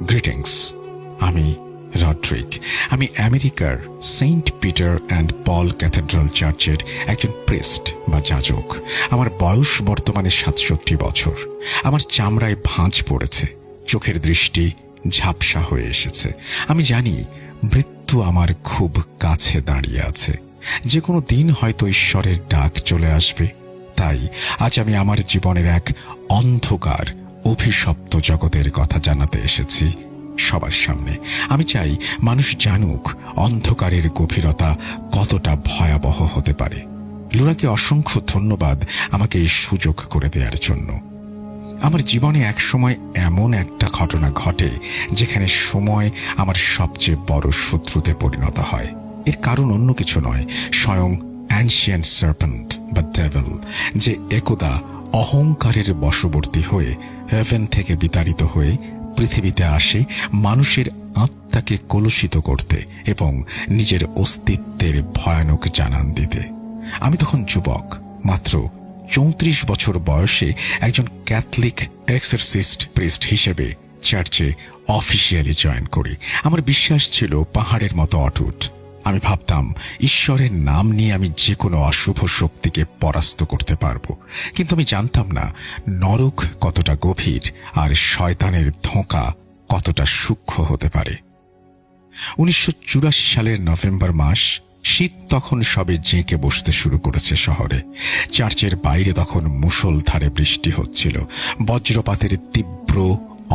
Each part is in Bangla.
গ্রিটিংস। আমি রড্রিক। আমি আমেরিকার Saint Peter and Paul cathedral চার্চের একজন প্রিস্ট বা যাজক। আমার বয়স বর্তমানে ৬৭ বছর। আমার চামড়ায় ভাঁজ পড়েছে, চোখের দৃষ্টি ঝাপসা হয়ে এসেছে। আমি জানি মৃত্যু আমার খুব কাছে দাঁড়িয়ে আছে। যে কোনো দিন হয়তো ঈশ্বরের ডাক চলে আসবে। তাই আজ আমি আমার জীবনের এক অন্ধকার অভিশপ্ত জগতের কথা জানাতে এসেছি সবার সামনে। আমি চাই মানুষ জানুক অন্ধকারের গভীরতা কতটা ভয়াবহ হতে পারে। লোরাকে অসংখ্য ধন্যবাদ আমাকে এই সুযোগ করে দেওয়ার জন্য। আমার জীবনে একসময় এমন একটা ঘটনা ঘটে যেখানে সময় আমার সবচেয়ে বড় শত্রুতে পরিণত হয়। এর কারণ অন্য কিছু নয়, স্বয়ং অ্যানশিয়েন্ট সার্পেন্ট বা ডেভিল, যে একদা অহংকারের বশবর্তী হয়ে হেভেন থেকে বিতাড়িত হয়ে পৃথিবীতে আসে মানুষের আত্মাকে কলুষিত করতে এবং নিজের অস্তিত্বের ভয়ানক জানান দিতে। আমি তখন যুবক, মাত্র ৩৪ বছর বয়সে একজন ক্যাথলিক এক্সারসিস্ট প্রিস্ট হিসেবে চার্চে অফিসিয়ালি জয়েন করি। আমার বিশ্বাস ছিল পাহাড়ের মতো অটুট। আমি ভাবতাম ঈশ্বরের নাম নিয়ে আমি যে কোনো অশুভ শক্তিকে পরাস্ত করতে পারবো। কিন্তু আমি জানতাম না নরক কতটা গভীর আর শয়তানের ধোঁকা কতটা সূক্ষ্ম হতে পারে। ১৯৮৪ সালের নভেম্বর মাস। শীত তখন সবে জেঁকে বসতে শুরু করেছে শহরে। চার্চের বাইরে তখন মুষলধারে বৃষ্টি হচ্ছিল। বজ্রপাতের তীব্র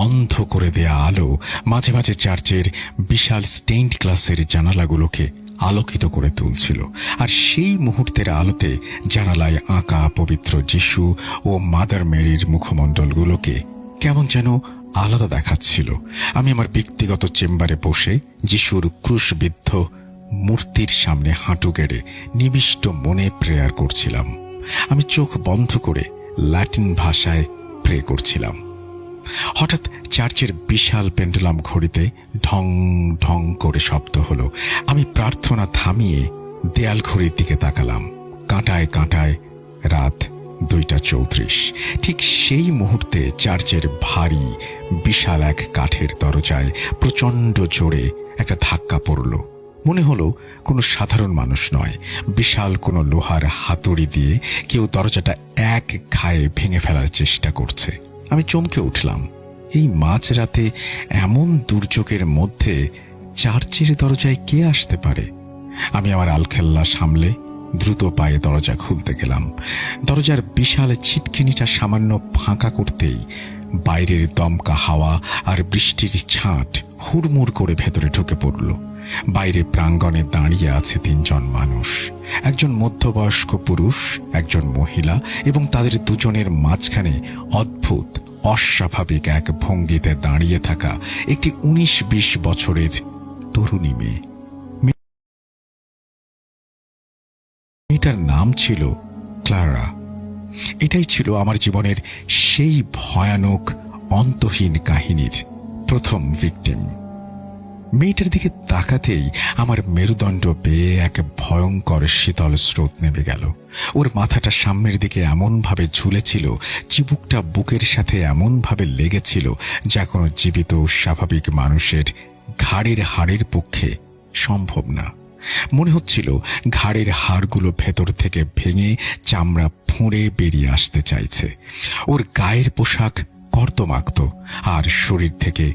অন্ধ করে দেয়া আলো মাঝে মাঝে চার্চের বিশাল স্টেইনড গ্লাসের জানালাগুলোকে আলোকিত করে তুলছিল। আর সেই মুহূর্তের আলোতে জানালায় আঁকা পবিত্র যিশু ও মাদার মেরির মুখমণ্ডলগুলোকে কেমন যেন আলাদা দেখাচ্ছিল। আমি আমার ব্যক্তিগত চেম্বারে বসে যিশুর ক্রুশবিদ্ধ মূর্তির সামনে হাঁটু গেড়ে নিবিষ্ট মনে প্রেয়ার করছিলাম। আমি চোখ বন্ধ করে ল্যাটিন ভাষায় প্রে করছিলাম। হঠাৎ চার্চের বিশাল পেন্ডুলাম ঘড়িতে ঢং ঢং করে শব্দ হলো। আমি প্রার্থনা থামিয়ে দেয়াল ঘড়ির দিকে তাকালাম। কাঁটায় কাঁটায় রাত ২:৩৪। ঠিক সেই মুহূর্তে চার্চের ভারী বিশাল এক কাঠের দরজায় প্রচণ্ড জোরে একটা ধাক্কা পড়ল। মনে হলো কোনো সাধারণ মানুষ নয়, বিশাল কোনো লোহার হাতুড়ি দিয়ে কেউ দরজাটা এক ঘায়ে ভেঙে ফেলার চেষ্টা করছে। আমি চমকে উঠলাম। এই মাঝরাতে এমন দুর্যোগের মধ্যে চার্চের দরজায় কে আসতে পারে? আমি আমার আলখেল্লা সামলে দ্রুত পায়ে দরজা খুলতে গেলাম। দরজার বিশাল ছিটকিনিটা সামান্য ফাঁকা করতেই বাইরের দমকা হাওয়া আর বৃষ্টির ছাঁট হুড়মুড় করে ভেতরে ঢুকে পড়ল। বাইরে প্রাঙ্গণে দাঁড়িয়ে আছে ৩ জন মানুষ, একজন মধ্যবয়স্ক পুরুষ, একজন মহিলা এবং তাদের দুজনের মাঝখানে অদ্ভুত অস্বাভাবিক এক ভঙ্গিতে দাঁড়িয়ে থাকা একটি ১৯-২০ বছরের তরুণী মেয়ে। মেয়েটার নাম ছিল ক্লারা। এটাই ছিল আমার জীবনের সেই ভয়ানক অন্তহীন কাহিনীর প্রথম ভিকটিম। মেয়েটার দিকে তাকাতেই আমার মেরুদণ্ড বেয়ে এক ভয়ঙ্কর শীতল স্রোত নেমে গেল। ওর মাথাটা সামনের দিকে এমনভাবে ঝুলেছিল, চিবুকটা বুকের সাথে এমনভাবে লেগেছিল যা কোনো জীবিত স্বাভাবিক মানুষের ঘাড়ের হাড়ের পক্ষে সম্ভব না। মনে হচ্ছিল ঘাড়ের হাড়গুলো ভেতর থেকে ভেঙে চামড়া ফুঁড়ে বেরিয়ে আসতে চাইছে। ওর গায়ের পোশাক কর্দমাক্ত আর শরীর থেকে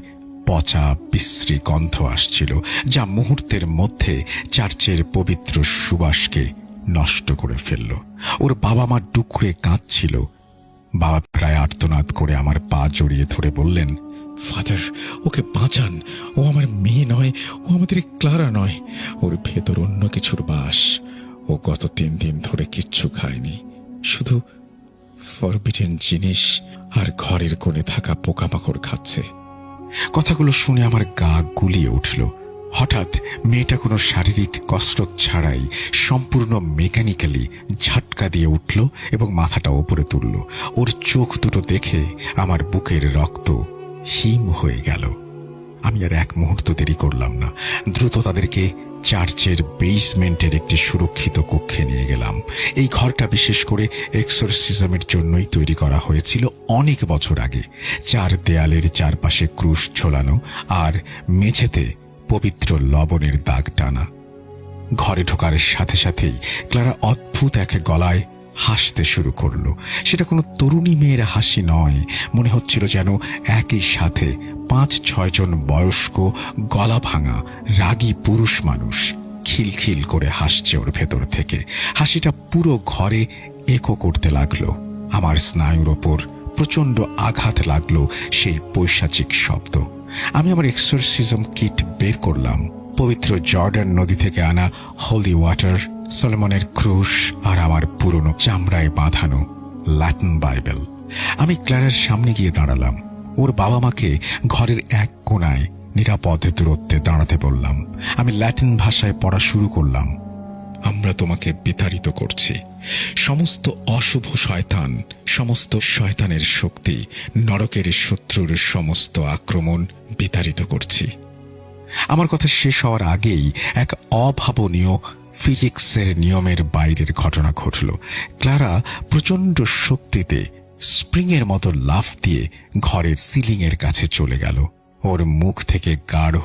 পচা বিশ্রী গন্ধ আসছিল, যা মুহূর্তের মধ্যে চার্চের পবিত্র সুবাসকে নষ্ট করে ফেলল। ওর বাবা মা ডুকরে কাঁদছিল। বাবা প্রায় আর্তনাদ করে আমার পা জড়িয়ে ধরে বললেন, ফাদার, ওকে বাঁচান। ও আমার মেয়ে নয়, ও আমাদের ক্লারা নয়। ওর ভেতর অন্য কিছুর বাস। ও গত ৩ দিন ধরে কিচ্ছু খায়নি, শুধু ফরবিডেন জিনিস আর ঘরের কোণে থাকা পোকামাকড় খাচ্ছে। কথাগুলো শুনে আমার গা গুলিয়ে উঠল। হঠাৎ মেয়েটা কোনো শারীরিক কসরত ছাড়াই সম্পূর্ণ মেকানিক্যালি ঝাটকা দিয়ে উঠল এবং মাথাটা ওপরে তুলল। ওর চোখ দুটো দেখে আমার বুকের রক্ত হিম হয়ে গেল। আমি আর এক মুহূর্ত দেরি করলাম না, দ্রুত তাদেরকে চার্চের বেসমেন্টের একটি সুরক্ষিত কক্ষে নিয়ে গেলাম। এই ঘরটা বিশেষ করে এক্সোরসিজমের জন্যই তৈরি করা হয়েছিল অনেক বছর আগে। 4 দেয়ালের চারপাশে ক্রুশ ঝোলানো আর মেঝেতে পবিত্র লবণের দাগ টানা। ঘরে ঢোকার সাথে সাথেই ক্লারা অদ্ভুত এক গলায় হাসতে শুরু করলো। সেটা কোনো তরুণী মেয়ের হাসি নয়, মনে হচ্ছিল যেন একই সাথে 5-6 জন বয়স্ক গলা ভাঙা রাগী পুরুষ মানুষ খিলখিল করে হাসছে ওর ভেতর থেকে। হাসিটা পুরো ঘরে একো করতে লাগলো। আমার স্নায়ুর ওপর প্রচন্ড আঘাত লাগলো সেই পৈশাচিক শব্দ। আমি আমার এক্সোরসিজম কিট বের করলাম। পবিত্র জর্ডান নদী থেকে আনা হোলি ওয়াটার, সলোমনের ক্রুশ আর আমার পুরনো চামড়ায় বাঁধানো ল্যাটিন বাইবেল। আমি ক্লারার সামনে গিয়ে দাঁড়ালাম। ওর বাবা মাকে ঘরের এক কোণায় নিরাপদ দূরত্বে দাঁড়াতে বললাম। আমি ল্যাটিন ভাষায় পড়া শুরু করলাম। আমরা তোমাকে বিতাড়িত করছি। সমস্ত অশুভ শয়তান, সমস্ত শয়তানের শক্তি, নরকের শত্রুর সমস্ত আক্রমণ বিতাড়িত করছি। আমার কথা শেষ হওয়ার আগেই এক অভাবনীয় ফিজিক্সের নিয়মের বাইরের ঘটনা ঘটল। ক্লারা প্রচন্ড শক্তিতে স্প্রিংয়ের মতো লাফ দিয়ে ঘরের সিলিংয়ের কাছে চলে গেল। ওর মুখ থেকে গাঢ়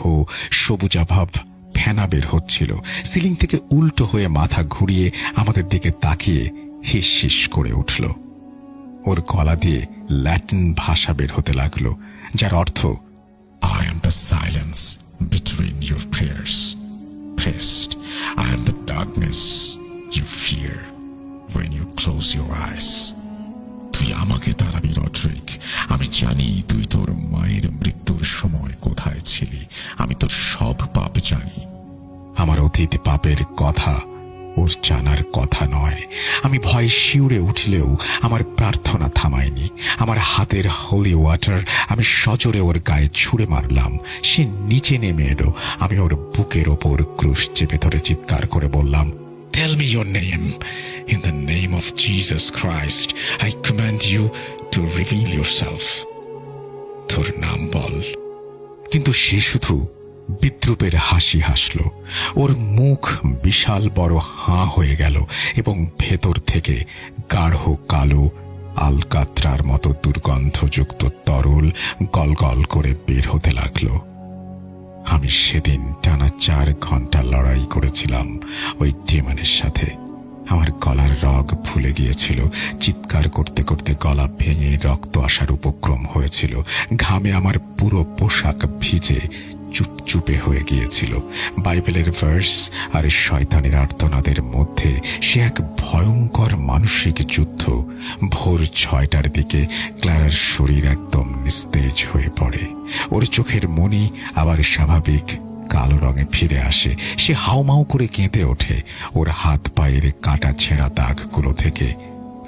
সবুজাভাব ফেনা বের হচ্ছিল। সিলিং থেকে উল্টো হয়ে মাথা ঘুরিয়ে আমাদের দিকে তাকিয়ে হিস হিস করে উঠল। ওর গলা দিয়ে ল্যাটিন ভাষা বের হতে লাগলো, যার অর্থ I am the silence between your prayers. Priest, I am the darkness you fear when you close your eyes. তুই আমাকে তাড়াবি রড্রিক। আমি জানি তুই তোর মায়ের মৃত্যুর সময় কোথায় ছিলি। আমি তোর সব পাপ জানি। আমার অতীত পাপের কথা ওর জানার কথা নয়। আমি ভয় শিউরে উঠলেও আমার প্রার্থনা থামায়নি। আমার হাতের হোলি ওয়াটার আমি সজোরে ওর গায়ে ছুঁড়ে মারলাম। সে নিচে নেমে এলো। আমি ওর বুকের ওপর ক্রুশ চেপে ধরে চিৎকার করে বললাম, Tell me your name. In the name of Jesus Christ, I command you to reveal yourself. তোর নাম বল। কিন্তু সে শুধু বিদ্রুপের হাসি হাসল। ওর মুখ বিশাল বড় হাঁ হয়ে গেল এবং ভেতর থেকে গাঢ় কালো আলকাত্রার মতো দুর্গন্ধযুক্ত তরল গলগল করে বের হতে লাগলো। আমি সেদিন টানা 4 ঘন্টা লড়াই করেছিলাম ওই ডেমনের সাথে। আমার গলার রগ ফুলে গিয়েছিল। চিৎকার করতে করতে গলা ভেঙে রক্ত আসার উপক্রম হয়েছিল। ঘামে আমার পুরো পোশাক ভিজে চুপচুপে হয়ে গিয়েছিল। বাইবেলের ভার্স আর শয়তানের আর্তনাদের মধ্যে সে এক ভয়ঙ্কর মানসিক যুদ্ধ। ভোর 6টার দিকে ক্লারার শরীর একদম নিস্তেজ হয়ে পড়ে। ওর চোখের মনি আবার স্বাভাবিক কালো রঙে ফিরে আসে। সে হাউমাউ করে কেঁদে ওঠে। ওর হাত পায়ের কাটা ছেঁড়া দাগগুলো থেকে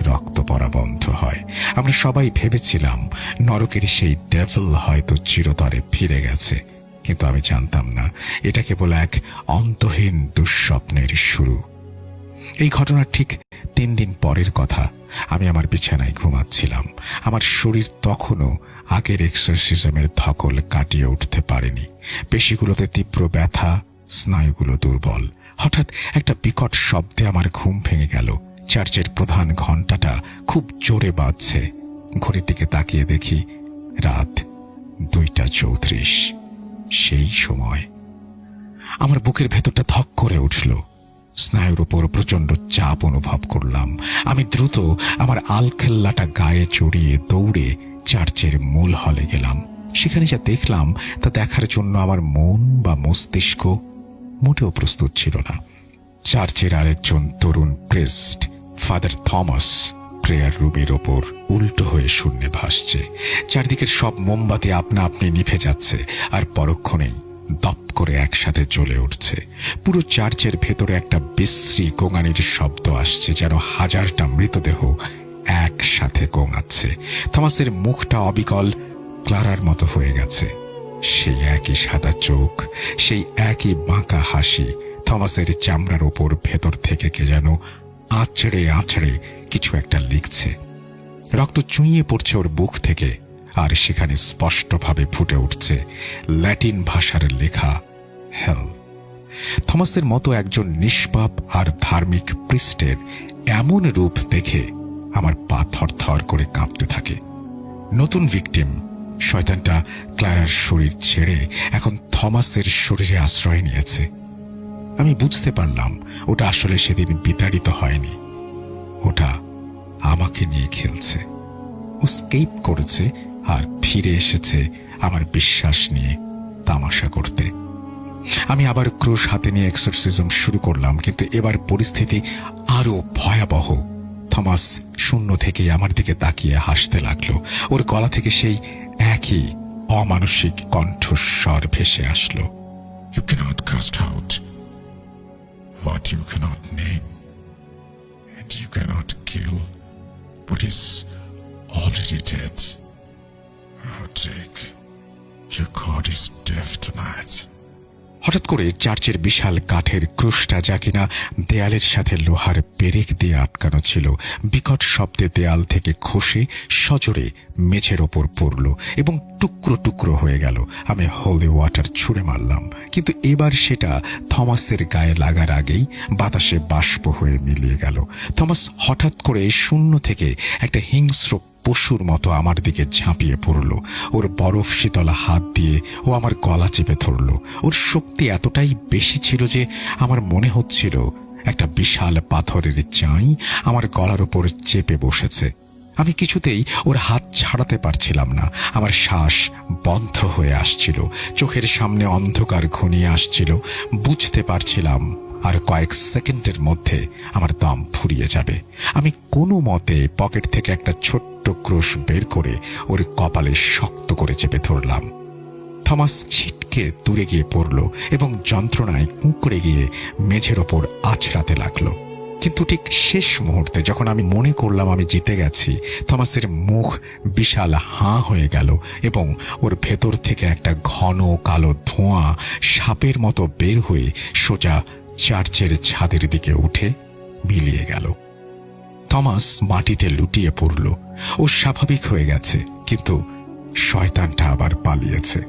রক্ত পড়া বন্ধ হয়। আমরা সবাই ভেবেছিলাম নরকের সেই ডেভিল হয়তো চিরতরে ফিরে গেছে, কিন্তু আমি জানতাম না এটা কেবল এক অন্তহীন দুঃস্বপ্নের শুরু। এই ঘটনার ঠিক 3 দিন পরের কথা। আমি আমার বিছানায় ঘুমাচ্ছিলাম। আমার শরীর তখনও আগের এক্সোরসিজমের ধকল কাটিয়ে উঠতে পারেনি। পেশিগুলোতে তীব্র ব্যথা, স্নায়ুগুলো দুর্বল। হঠাৎ একটা বিকট শব্দে আমার ঘুম ভেঙে গেল। চার্চের প্রধান ঘণ্টাটা খুব জোরে বাজছে। ঘড়ির দিকে তাকিয়ে দেখি রাত 2:34। সেই সময় আমার বুকের ভেতরটা ধক করে উঠল। স্নায়ুর উপর প্রচন্ড চাপ অনুভব করলাম। আমি দ্রুত আমার আলখেল্লাটা গায়ে জড়িয়ে দৌড়ে চার্চের মূল হলে গেলাম। সেখানে যা দেখলাম তা দেখার জন্য আমার মন বা মস্তিষ্ক মোটেও প্রস্তুত ছিল না। চার্চের আরেকজন তরুণ প্রিস্ট, ফাদার থমাস, প্রেয়ার রুমের ওপর উল্টো হয়ে শূন্যে ভাসছে। চারদিকের সব মোমবাতি আপনা আপনি নিভে যাচ্ছে আর পরক্ষণেই দপ করে একসাথে জ্বলে উঠছে। পুরো চার্চের ভেতরে একটা বিশ্রী গোঙানির শব্দ আসছে, যেন হাজারটা মৃতদেহ একসাথে গোঙাচ্ছে। থমাসের মুখটা অবিকল ক্লারার মতো হয়ে গেছে। সেই একই সাদা চোখ, সেই একই বাঁকা হাসি। থমাসের চামড়ার ওপর ভেতর থেকে কে যেন আঁচড়ে আঁচড়ে কিছু একটা লিখছে। রক্ত চুইয়ে পড়ছে ওর বুক থেকে। আর সেখানে স্পষ্টভাবে ফুটে উঠছে ল্যাটিন ভাষার লেখা হেল। থমাসের মতো একজন নিষ্পাপ আর ধার্মিক প্রিস্টের এমন রূপ দেখে আমার পা থরথর করে কাঁপতে থাকে। নতুন ভিকটিম শয়তানটা ক্লারার শরীর ছেড়ে এখন থমাসের শরীরে আশ্রয় নিয়েছে। আমি বুঝতে পারলাম ওটা আসলে সেদিন বিতাড়িত হয়নি, ওটা আমাকে নিয়ে খেলছে। ও স্কেপ করেছে আর ফিরে এসেছে আমার বিশ্বাস নিয়ে তামাশা করতে। আমি আবার ক্রুশ হাতে নিয়ে এক্সরসিজম শুরু করলাম, কিন্তু এবার পরিস্থিতি আরো ভয়াবহ। থমাস শূন্য থেকে আমার দিকে তাকিয়ে হাসতে লাগলো। ওর গলা থেকে সেই একই অমানসিক কণ্ঠস্বর ভেসে আসলো, You cannot cast out what you cannot name, and you cannot kill what is already dead. Roderick, your God is deaf tonight. হঠাৎ করে চার্চের বিশাল কাঠের ক্রুশটা, যা কিনা দেয়ালের সাথে লোহার পেরেক দিয়ে আটকানো ছিল, বিকট শব্দে দেয়াল থেকে খসে সজোরে মেঝের ওপর পড়ল এবং টুকরো টুকরো হয়ে গেল। আমি হোলি ওয়াটার ছুঁড়ে মারলাম, কিন্তু এবার সেটা থমাসের গায়ে লাগার আগেই বাতাসে বাষ্প হয়ে মিলিয়ে গেল। থমাস হঠাৎ করে শূন্য থেকে একটা হিংস্র পশুর মতো আমার দিকে ঝাঁপিয়ে পড়ল। ওর বরফ শীতলা হাত দিয়ে ও আমার গলা চেপে ধরল। ওর শক্তি এতটাই বেশি ছিল যে আমার মনে হচ্ছিল একটা বিশাল পাথরের চাই আমার গলার উপর চেপে বসেছে। আমি কিছুতেই ওর হাত ছাড়াতে পারছিলাম না। আমার শ্বাস বন্ধ হয়ে আসছিল, চোখের সামনে অন্ধকার ঘনিয়ে আসছিল। বুঝতে পারছিলাম আর কয়েক সেকেন্ডের মধ্যে আমার দম ফুরিয়ে যাবে। আমি কোনো মতে পকেট থেকে একটা ছোট্ট ক্রুশ বের করে ওর কপালে শক্ত করে চেপে ধরলাম। থমাস ছিটকে দূরে গিয়ে পড়ল এবং যন্ত্রণায় কুঁকড়ে গিয়ে মেঝের ওপর আছড়াতে লাগলো। কিন্তু ঠিক শেষ মুহূর্তে যখন আমি মনে করলাম আমি জিতে গেছি, থমাসের মুখ বিশাল হাঁ হয়ে গেল এবং ওর ভেতর থেকে একটা ঘন কালো ধোঁয়া সাপের মতো বের হয়ে সোজা চার্চের ছাদের দিকে উঠে মিলিয়ে গেল। থমাস মাটিতে লুটিয়ে পড়ল। ও স্বাভাবিক হয়ে গেছে, কিন্তু শয়তানটা আবার পালিয়েছে।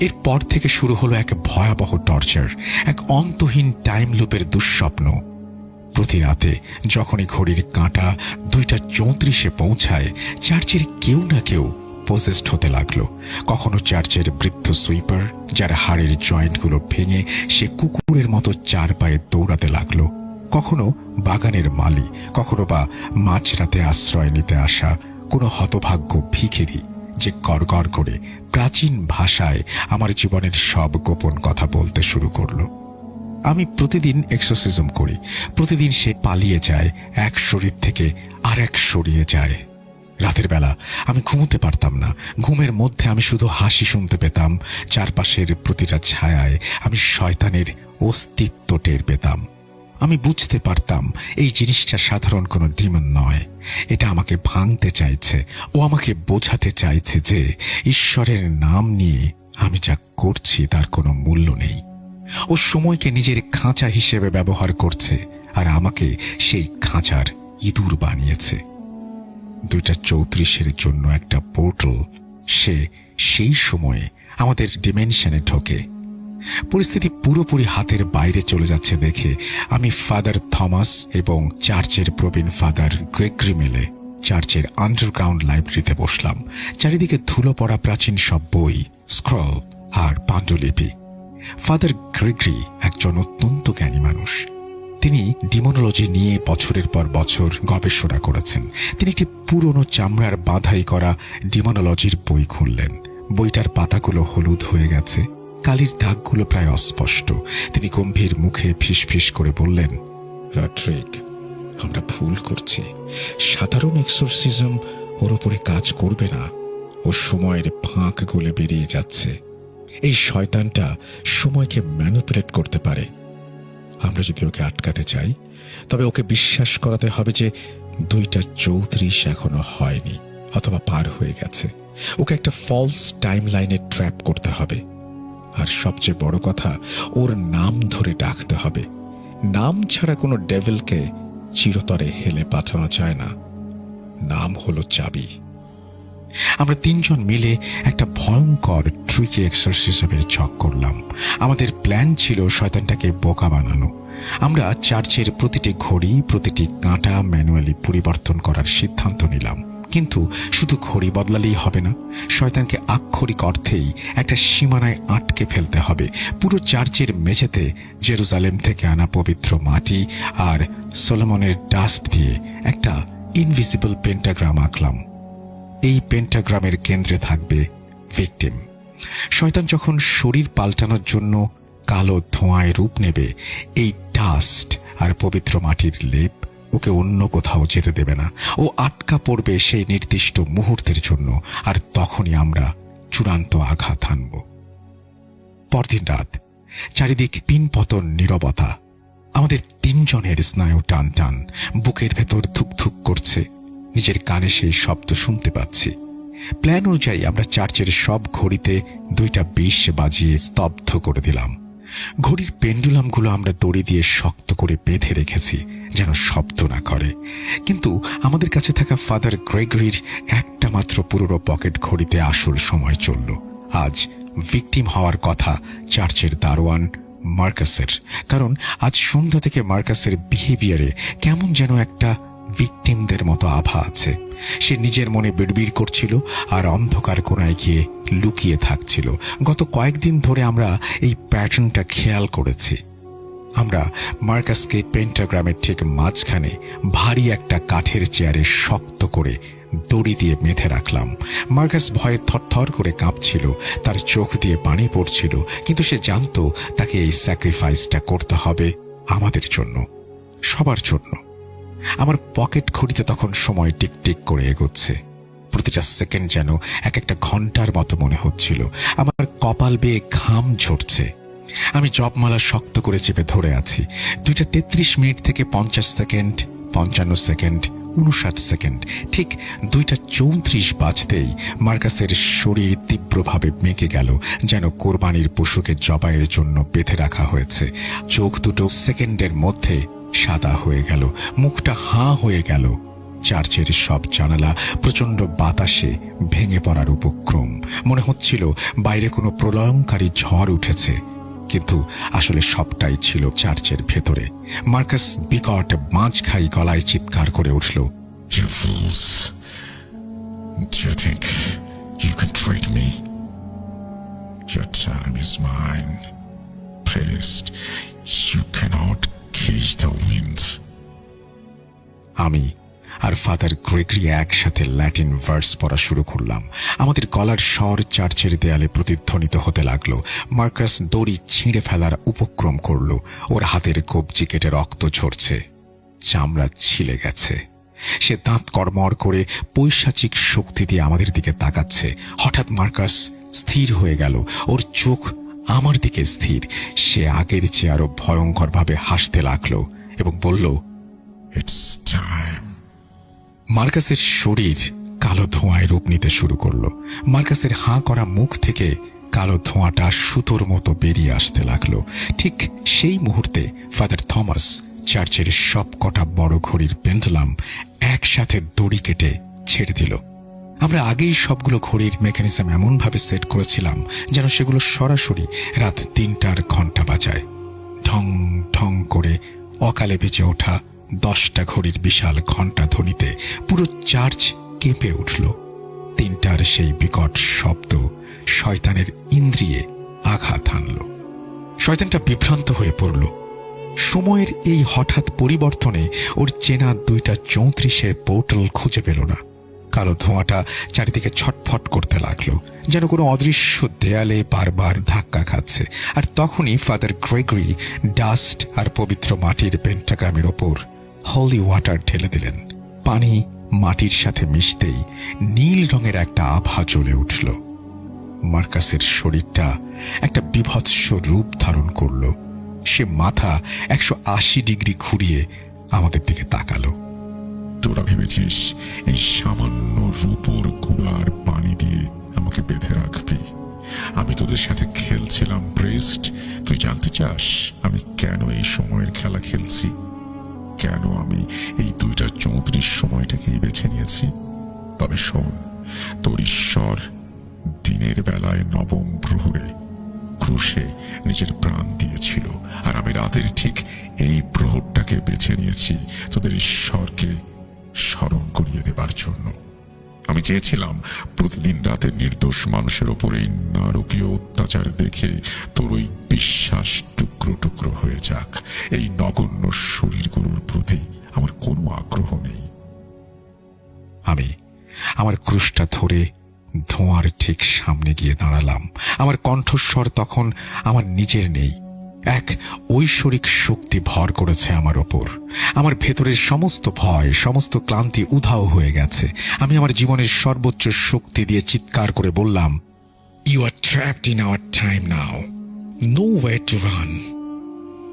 এরপর থেকে শুরু হলো এক ভয়াবহ টর্চার, এক অন্তহীন টাইম লুপের দুঃস্বপ্ন। প্রতি রাতে যখনই ঘড়ির কাঁটা 2:34 পৌঁছায়, চার্চের কেউ না কেউ পজেসড হতে লাগলো। কখনো চার্চের বৃদ্ধ সুইপার, যার হাড়ের জয়েন্টগুলো ভেঙে সে কুকুরের মতো চার পায়ে দৌড়াতে লাগলো, কখনো বাগানের মালি, কখনো বা মাঝরাতে আশ্রয় নিতে আসা কোনো হতভাগ্য ভিখিরি, যে গড়গড় করে প্রাচীন ভাষায় আমার জীবনের সব গোপন কথা বলতে শুরু করলো। আমি প্রতিদিন এক্সরসিজম করি, প্রতিদিন সে পালিয়ে যায়, এক শরীর থেকে আর এক সরিয়ে যায়। রাতের বেলা আমি ঘুমোতে পারতাম না। ঘুমের মধ্যে আমি শুধু হাসি শুনতে পেতাম। চারপাশের প্রতিটা ছায়ায় আমি শয়তানের অস্তিত্ব টের পেতাম। আমি বুঝতে পারতাম এই জিনিসটা সাধারণ কোনো ডিমন নয়। এটা আমাকে ভাঙতে চাইছে। ও আমাকে বোঝাতে চাইছে যে ঈশ্বরের নাম নিয়ে আমি যা করছি তার কোনো মূল্য নেই। ও সময়কে নিজের খাঁচা হিসেবে ব্যবহার করছে, আর আমাকে সেই খাঁচার ইঁদুর বানিয়েছে। 2:34 জন্য একটা পোর্টাল, সে সেই সময়ে আমাদের ডিমেনশনে ঢোকে। পরিস্থিতি পুরোপুরি হাতের বাইরে চলে যাচ্ছে দেখে আমি ফাদার থমাস এবং চার্চের প্রবীণ ফাদার গ্রেগরি মিলে চার্চের আন্ডারগ্রাউন্ড লাইব্রেরিতে বসলাম। চারিদিকে ধুলো পড়া প্রাচীন সব বই, স্ক্রল আর পাণ্ডুলিপি। ফাদার গ্রেগরি একজন অত্যন্ত জ্ঞানী মানুষ। তিনি ডিমোনোলজি নিয়ে বছরের পর বছর গবেষণা করেছেন। তিনি একটি পুরনো চামড়ার বাঁধাই করা ডিমোনোলজির বই খুললেন। বইটার পাতাগুলো হলুদ হয়ে গেছে, কালির দাগগুলো প্রায় অস্পষ্ট। তিনি গম্ভীর মুখে ফিসফিস করে বললেন, রডরিক, আমরা ভুল করছি। সাধারণ এক্সরসিজম ওর উপরে কাজ করবে না। ও সময়ের ফাঁক গলে বেরিয়ে যাচ্ছে। এই শয়তানটা সময়কে ম্যানিপুলেট করতে পারে। আমরা যদি ওকে আটকাতে চাই, তবে ওকে বিশ্বাস করাতে হবে যে 2:34 এখনো হয়নি, অথবা পার হয়ে গেছে। ওকে একটা ফলস টাইম লাইনে ট্র্যাপ করতে হবে। আর সবচেয়ে বড় কথা, ওর নাম ধরে ডাকতে হবে। নাম ছাড়া কোনো ডেভিলকে চিরতরে হেলে পাঠানো যায় না। নাম হলো চাবি। আমরা তিনজন মিলে একটা ভয়ঙ্কর ট্রিকি এক্সারসাইজের ছক করলাম। আমাদের প্ল্যান ছিল শয়তানটাকে বোকা বানানো। আমরা চার্চের প্রতিটি ঘড়ি, প্রতিটি কাঁটা ম্যানুয়ালি পরিবর্তন করার সিদ্ধান্ত নিলাম। কিন্তু শুধু ঘড়ি বদলালেই হবে না, শয়তানকে আক্ষরিক অর্থেই একটা সীমানায় আটকে ফেলতে হবে। পুরো চার্চের মেঝেতে জেরুজালেম থেকে আনা পবিত্র মাটি আর সলোমনের ডাস্ট দিয়ে একটা ইনভিজিবল পেন্টাগ্রাম আঁকলাম। এই পেন্টাগ্রামের কেন্দ্রে থাকবে ভিকটিম। শয়তান যখন শরীর পাল্টানোর জন্য কালো ধোঁয়ায় রূপ নেবে, এই ডাস্ট আর পবিত্র মাটির লেপ ওকে অন্য কোথাও যেতে দেবে না। ও আটকা পড়বে সেই নির্দিষ্ট মুহূর্তের জন্য, আর তখনই আমরা চূড়ান্ত আঘাত হানব। পরদিন রাত, চারিদিক পিনপতন নীরবতা। আমাদের তিনজনের স্নায়ু টান টান, বুকের ভেতর ধুকধুক করছে। নিজের কানে সেই শব্দ শুনতে পাচ্ছি। প্ল্যান অনুযায়ী আমরা চার্চের সব ঘড়িতে 2:20 বাজিয়ে স্তব্ধ করে দিলাম। ঘড়ির পেন্ডুলামগুলো আমরা দড়ি দিয়ে শক্ত করে বেঁধে রেখেছি যেন শব্দ না করে। কিন্তু আমাদের কাছে থাকা ফাদার গ্রেগরির একটা মাত্র পুরনো পকেট ঘড়িতে আসল সময় চলল। আজ ভিকটিম হওয়ার কথা চার্চের দারোয়ান মার্কাসের, কারণ আজ সন্ধ্যা থেকে মার্কাসের বিহেভিয়ারে কেমন যেন একটা ভিকটিমদের মতো আভা আছে। সে নিজের মনে বিড়বিড় করছিল আর অন্ধকার কোণায় গিয়ে লুকিয়ে থাকছিল। গত কয়েকদিন ধরে আমরা এই প্যাটার্নটা খেয়াল করেছি। আমরা মার্কাসকে পেন্টাগ্রামের ঠিক মাঝখানে ভারী একটা কাঠের চেয়ারে শক্ত করে দড়ি দিয়ে বেঁধে রাখলাম। মার্কাস ভয়ে থরথর করে কাঁপছিল, তার চোখ দিয়ে পানি পড়ছিল, কিন্তু সে জানতো তাকে এই স্যাক্রিফাইসটা করতে হবে আমাদের জন্য, সবার জন্য। আমার পকেট ঘড়িতে তখন সময় টিকটিক করে এগোচ্ছে। প্রতিটা সেকেন্ড যেন এক একটা ঘন্টার মতো মনে হচ্ছিল। আমার কপাল বেয়ে ঘাম ঝরছে। আমি জপমালা শক্ত করে চেপে ধরে আছি। 2:33 থেকে 50 সেকেন্ড, 55 সেকেন্ড, 59 সেকেন্ড, ঠিক 2:34 বাজতেই মার্কাসের শরীর তীব্রভাবে মেকে গেল, যেন কোরবানির পশুকে জবাইয়ের জন্য বেঁধে রাখা হয়েছে। চোখ দুটো সেকেন্ডের মধ্যে সাদা হয়ে গেল, মুখটা হাঁ হয়ে গেল। চার্চের সব জানালা প্রচন্ড বাতাসে ভেঙে পড়ার উপক্রম। মনে হচ্ছিল বাইরে কোনো প্রলয়ঙ্কারী ঝড় উঠেছে, কিন্তু আসলে সবটাই ছিল চার্চের ভেতরে। মার্কাস বিকট মাঝখাই গলায় চিৎকার করে উঠল, You fools! Do you think you can trick me? Your time is mine. Priest, you cannot cage the wind. আমি আর ফাদার গ্রেগরি একসাথে ল্যাটিন ভার্স পড়া শুরু করলাম। আমাদের গলার স্বর চার্চের দেয়ালে প্রতিধ্বনিত হতে লাগলো। মার্কাস দড়ি ছিঁড়ে ফেলার উপক্রম করলো। ওর হাতের কবজি কেটে রক্ত ঝরছে, চামড়া ছিলে গেছে। সে দাঁত কড়মড় করে পৈশাচিক শক্তি দিয়ে আমাদের দিকে তাকাচ্ছে। হঠাৎ মার্কাস স্থির হয়ে গেল, ওর চোখ আমার দিকে স্থির। সে আগের চেয়ে আরো ভয়ঙ্করভাবে হাসতে লাগলো এবং বলল, It's time. মার্কাসের শরীর কালো ধোঁয়ায় রূপ নিতে শুরু করলো। মার্কাসের হাঁ করা মুখ থেকে কালো ধোঁয়াটা সুতোর মতো বেরিয়ে আসতে লাগলো। ঠিক সেই মুহূর্তে ফাদার থমাস চার্চের সব কটা বড় ঘড়ির পেন্ডুলাম একসাথে দড়ি কেটে ছেড়ে দিল। আমরা আগেই সবগুলো ঘড়ির মেকানিজম এমনভাবে সেট করেছিলাম যেন সেগুলো সরাসরি রাত 3টার ঘন্টা বাজায়। ঢং ঢং করে অকালে বেজে ওঠা 10টা ঘড়ির বিশাল ঘণ্টা ধ্বনিতে পুরো চার্চ কেঁপে উঠল। 3টার সেই বিকট শব্দ শয়তানের ইন্দ্রিয়ে আঘাত হানল। শয়তানটা বিভ্রান্ত হয়ে পড়ল। সময়ের এই হঠাৎ পরিবর্তনে ওর চেনা 2:34 পোর্টাল খুঁজে পেল না। কালো ধোঁয়াটা চারিদিকে ছটফট করতে লাগলো, যেন কোনো অদৃশ্য দেয়ালে বারবার ধাক্কা খাচ্ছে। আর তখনই ফাদার গ্রেগরি ডাস্ট আর পবিত্র মাটির পেন্টাগ্রামের ওপর হলি ওয়াটার ঢেলে দিলেন। পানি মাটির সাথে মিশতেই নীল রঙের একটা আভা জ্বলে উঠল। মার্কাসের শরীরটা একটা বিভৎস রূপ ধারণ করল। সে মাথা 180 ডিগ্রি ঘুরিয়ে আমাদের দিকে তাকালো। তোরা ভেবেছিস এই সামান্য রূপোর গুড়ার পানি দিয়ে আমাকে বেঁধে রাখবি? আমি তোদের সাথে খেলছিলাম প্রিস্ট। তুই জানতে চাস আমি কেন এই সময়ের খেলা খেলছি? কেন আমি এই 2:34 সময়টাকেই বেছে নিয়েছি? তবে শোন, তোর ঈশ্বর দিনের বেলায় নবম প্রহরে ক্রুশে নিজের প্রাণ দিয়েছিল, আর আমি রাতের ঠিক এই প্রহরটাকে বেছে নিয়েছি তোদের ঈশ্বরকে স্মরণ করিয়ে দেবার জন্য। আমি চেয়েছিলাম প্রতিদিন রাতে নির্দোষ মানুষের ওপর এই নারকীয় অত্যাচার দেখে তোর ওই বিশ্বাস টুকরো টুকরো হয়ে যাক। এই নগণ্য শরীরগুলোর প্রতি আমার কোনো আগ্রহ নেই। আমি আমার ক্রুশটা ধরে ধোঁয়ার ঠিক সামনে গিয়ে দাঁড়ালাম। আমার কণ্ঠস্বর তখন আমার নিজের নেই। এক ঐশ্বরিক শক্তি ভর করেছে আমার ওপর। আমার ভেতরের সমস্ত ভয়, সমস্ত ক্লান্তি উধাও হয়ে গেছে। আমি আমার জীবনের সর্বোচ্চ শক্তি দিয়ে চিৎকার করে বললাম, "You are trapped in our time now. Nowhere to run.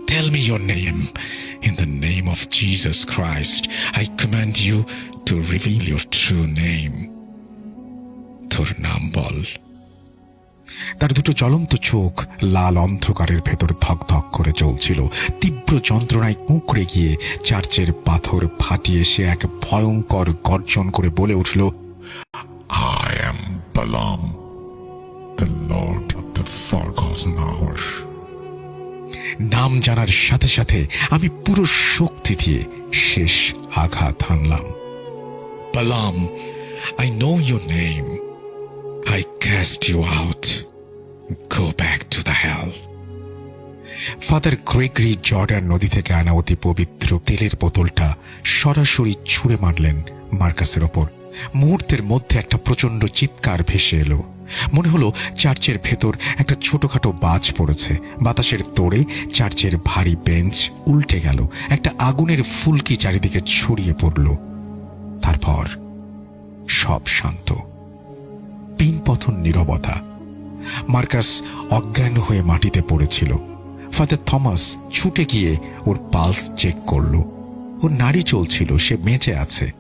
Tell me your name. In the name of Jesus Christ, I command you to reveal your true name." তোর নাম বল। তার দুটো জ্বলন্ত চোখ লাল অন্ধকারের ভেতর ধকধক করে জ্বলছিল। তীব্র যন্ত্রণায় কুঁকড়ে গিয়ে চার্চের পাথর ফাটিয়ে সে এক ভয়ঙ্কর গর্জন করে বলে উঠল, I am Balaam, the Lord of the forgotten hour. নাম জানার সাথে সাথে আমি পুরো শক্তি দিয়ে শেষ আঘাত হানলাম। Balaam, I know your name. I cast you out. Go back to the hell. Father Gregory Jordan নদী থেকে আনা অতি পবিত্র তেলের বোতলটা সরাসরি ছুঁড়ে মারলেন মার্কাসের ওপর। মুহূর্তের মধ্যে একটা প্রচন্ড চিৎকার ভেসে এলো। মনে হলো চার্চের ভেতর একটা ছোটখাটো বাজ পড়েছে। বাতাসের তোড়ে চার্চের ভারী বেঞ্চ উল্টে গেল। একটা আগুনের ফুলকি চারিদিকে ছড়িয়ে পড়ল। তারপর সব শান্ত, পিনপথন নীরবতা। মার্কাস অজ্ঞান হয়ে মাটিতে পড়েছিল। ফাদার থমাস ছুটে গিয়ে ওর পালস চেক করল। ওর নাড়ি চলছিল, সে বেঁচে আছে।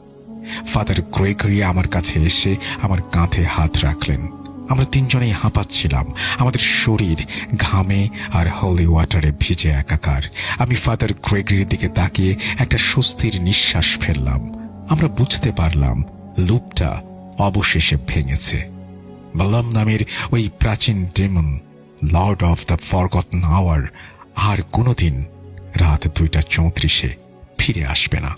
ফাদার গ্রেগরি আমার কাছে এসে আমার কাঁধে হাত রাখলেন। আমরা তিনজনেই হাঁপাচ্ছিলাম, আমাদের শরীর ঘামে আর হোলি ওয়াটারে ভিজে একাকার। আমি ফাদার গ্রেগরির দিকে তাকিয়ে একটা স্বস্তির নিঃশ্বাস ফেললাম। আমরা বুঝতে পারলাম লুপটা অবশেষে ভেঙেছে। বালাম নামের ওই প্রাচীন demon, lord of the forgotten hour, আর কোনোদিন রাত 2:34 ফিরে আসবে না।